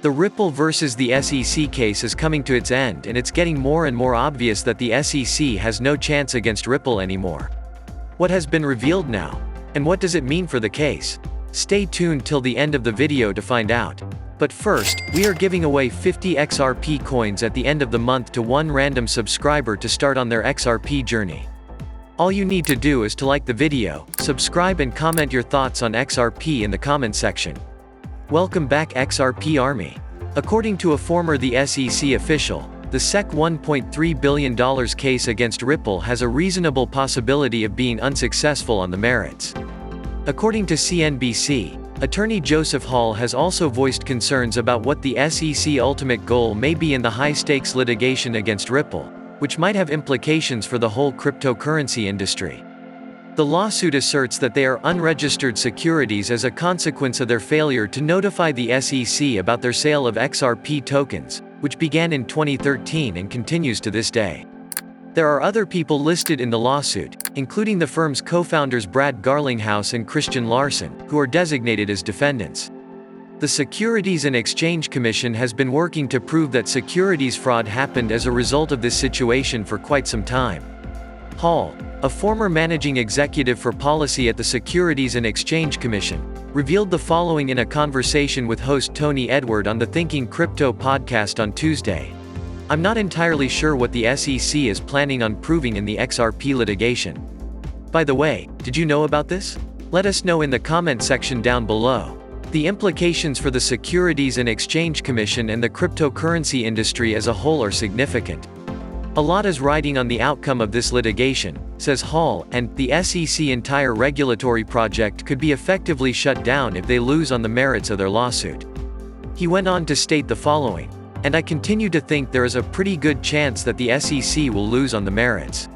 The Ripple versus the SEC case is coming to its end, and it's getting more and more obvious that the SEC has no chance against Ripple anymore. What has been revealed now? And what does it mean for the case? Stay tuned till the end of the video to find out. But first, we are giving away 50 XRP coins at the end of the month to one random subscriber to start on their XRP journey. All you need to do is to like the video, subscribe and comment your thoughts on XRP in the comment section. Welcome back XRP Army. According to a former the SEC official, the SEC $1.3 billion case against Ripple has a reasonable possibility of being unsuccessful on the merits. According to CNBC, attorney Joseph Hall has also voiced concerns about what the SEC's ultimate goal may be in the high-stakes litigation against Ripple, which might have implications for the whole cryptocurrency industry. The lawsuit asserts that they are unregistered securities as a consequence of their failure to notify the SEC about their sale of XRP tokens, which began in 2013 and continues to this day. There are other people listed in the lawsuit, including the firm's co-founders Brad Garlinghouse and Christian Larson, who are designated as defendants. The Securities and Exchange Commission has been working to prove that securities fraud happened as a result of this situation for quite some time. Hall, a former managing executive for policy at the Securities and Exchange Commission, revealed the following in a conversation with host Tony Edward on the Thinking Crypto podcast on Tuesday. "I'm not entirely sure what the SEC is planning on proving in the XRP litigation. By the way, did you know about this? Let us know in the comment section down below. The implications for the Securities and Exchange Commission and the cryptocurrency industry as a whole are significant. A lot is riding on the outcome of this litigation," says Hall, and the SEC's entire regulatory project could be effectively shut down if they lose on the merits of their lawsuit. He went on to state the following, "And I continue to think there is a pretty good chance that the SEC will lose on the merits.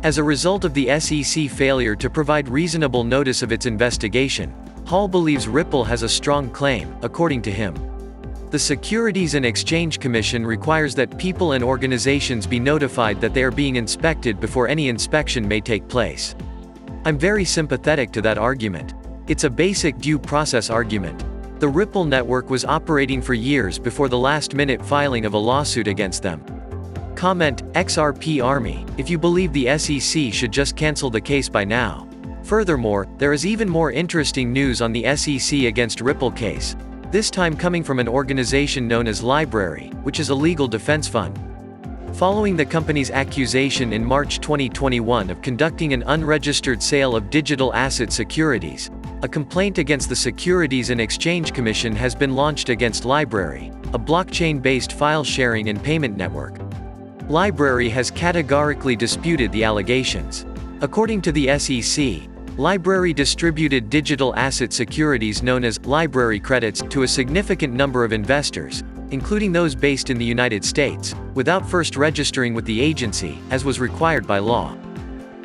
As a result of the SEC failure to provide reasonable notice of its investigation, Hall believes Ripple has a strong claim, according to him. The Securities and Exchange Commission requires that people and organizations be notified that they are being inspected before any inspection may take place. I'm very sympathetic to that argument. It's a basic due process argument. The Ripple network was operating for years before the last-minute filing of a lawsuit against them." Comment, XRP Army, if you believe the SEC should just cancel the case by now. Furthermore, there is even more interesting news on the SEC against Ripple case, this time coming from an organization known as Library, which is a legal defense fund. Following the company's accusation in March 2021 of conducting an unregistered sale of digital asset securities, a complaint against the Securities and Exchange Commission has been launched against Library, a blockchain-based file sharing and payment network. Library has categorically disputed the allegations. According to the SEC, Library distributed digital asset securities known as library credits to a significant number of investors, including those based in the United States, without first registering with the agency, as was required by law.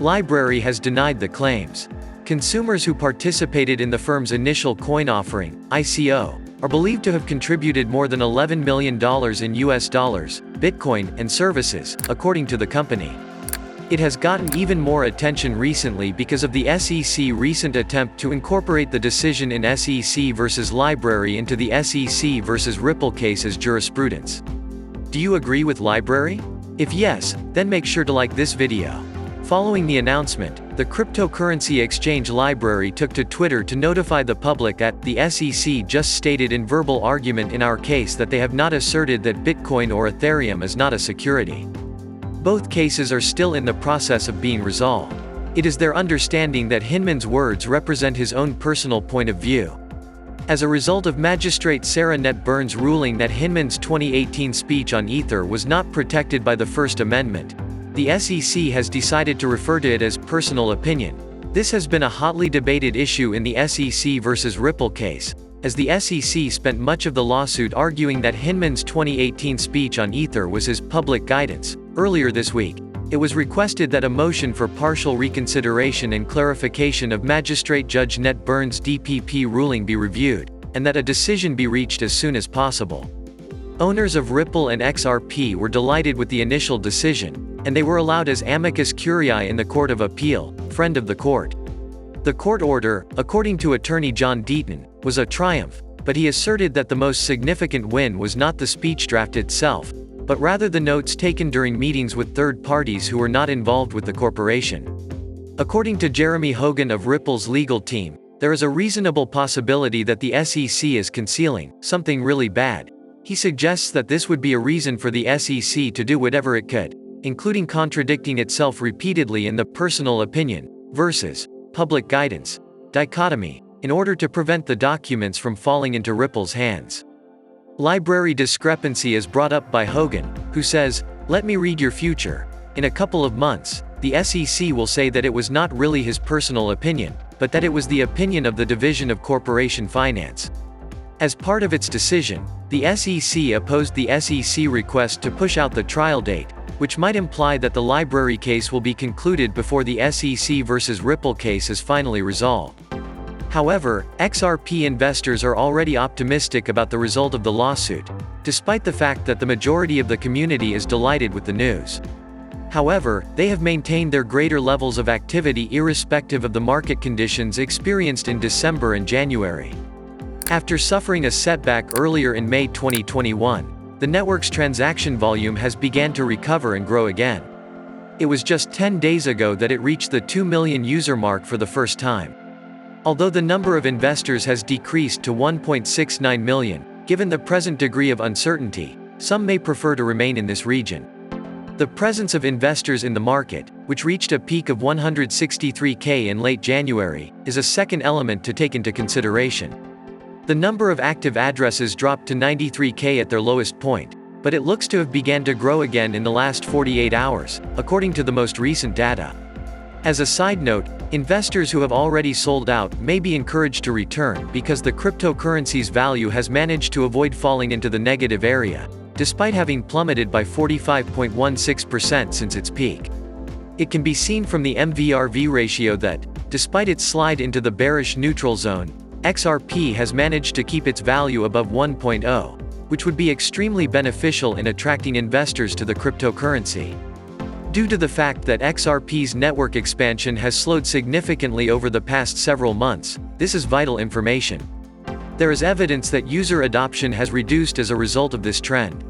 Library has denied the claims. Consumers who participated in the firm's initial coin offering, ICO, are believed to have contributed more than $11 million in US dollars, Bitcoin, and services, according to the company. It has gotten even more attention recently because of the SEC's recent attempt to incorporate the decision in SEC versus Library into the SEC versus Ripple case as jurisprudence. Do you agree with Library? If yes, then make sure to like this video. Following the announcement, the cryptocurrency exchange Library took to Twitter to notify the public that the SEC just stated in verbal argument in our case that they have not asserted that Bitcoin or Ethereum is not a security. Both cases are still in the process of being resolved. It is their understanding that Hinman's words represent his own personal point of view. As a result of Magistrate Sarah Net Burns' ruling that Hinman's 2018 speech on Ether was not protected by the First Amendment, the SEC has decided to refer to it as personal opinion. This has been a hotly debated issue in the SEC versus Ripple case, as the SEC spent much of the lawsuit arguing that Hinman's 2018 speech on Ether was his public guidance. Earlier this week, it was requested that a motion for partial reconsideration and clarification of Magistrate Judge Net Burns' DPP ruling be reviewed, and that a decision be reached as soon as possible. Owners of Ripple and XRP were delighted with the initial decision, and they were allowed as amicus curiae in the Court of Appeal, friend of the court. The court order, according to attorney John Deaton, was a triumph, but he asserted that the most significant win was not the speech draft itself, but rather the notes taken during meetings with third parties who were not involved with the corporation. According to Jeremy Hogan of Ripple's legal team, there is a reasonable possibility that the SEC is concealing something really bad. He suggests that this would be a reason for the SEC to do whatever it could, including contradicting itself repeatedly in the personal opinion versus public guidance dichotomy, in order to prevent the documents from falling into Ripple's hands. Library discrepancy is brought up by Hogan, who says, "Let me read your future. In a couple of months, the SEC will say that it was not really his personal opinion, but that it was the opinion of the Division of Corporation Finance." As part of its decision, the SEC opposed the SEC request to push out the trial date, which might imply that the library case will be concluded before the SEC versus Ripple case is finally resolved. However, XRP investors are already optimistic about the result of the lawsuit, despite the fact that the majority of the community is delighted with the news. However, they have maintained their greater levels of activity irrespective of the market conditions experienced in December and January. After suffering a setback earlier in May 2021, the network's transaction volume has begun to recover and grow again. It was just 10 days ago that it reached the 2 million user mark for the first time. Although the number of investors has decreased to 1.69 million, given the present degree of uncertainty, some may prefer to remain in this region. The presence of investors in the market, which reached a peak of 163K in late January, is a second element to take into consideration. The number of active addresses dropped to 93K at their lowest point, but it looks to have begun to grow again in the last 48 hours, according to the most recent data. As a side note, investors who have already sold out may be encouraged to return because the cryptocurrency's value has managed to avoid falling into the negative area, despite having plummeted by 45.16% since its peak. It can be seen from the MVRV ratio that, despite its slide into the bearish neutral zone, XRP has managed to keep its value above 1.0, which would be extremely beneficial in attracting investors to the cryptocurrency. Due to the fact that XRP's network expansion has slowed significantly over the past several months, this is vital information. There is evidence that user adoption has reduced as a result of this trend.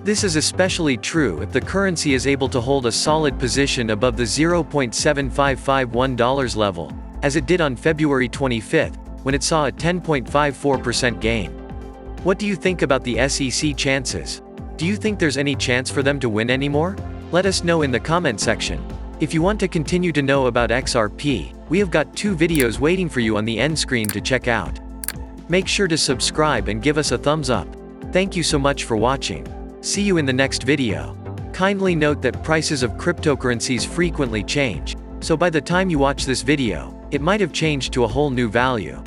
This is especially true if the currency is able to hold a solid position above the $0.7551 level, as it did on February 25, when it saw a 10.54% gain. What do you think about the SEC chances? Do you think there's any chance for them to win anymore? Let us know in the comment section. If you want to continue to know about XRP, we have got 2 videos waiting for you on the end screen to check out. Make sure to subscribe and give us a thumbs up. Thank you so much for watching. See you in the next video. Kindly note that prices of cryptocurrencies frequently change, so by the time you watch this video, it might have changed to a whole new value.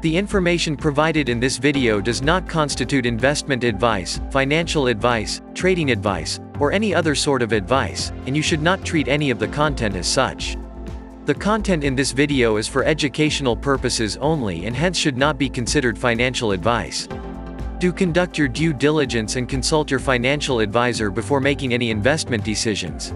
The information provided in this video does not constitute investment advice, financial advice, trading advice, or any other sort of advice, and you should not treat any of the content as such. The content in this video is for educational purposes only and hence should not be considered financial advice. Do conduct your due diligence and consult your financial advisor before making any investment decisions.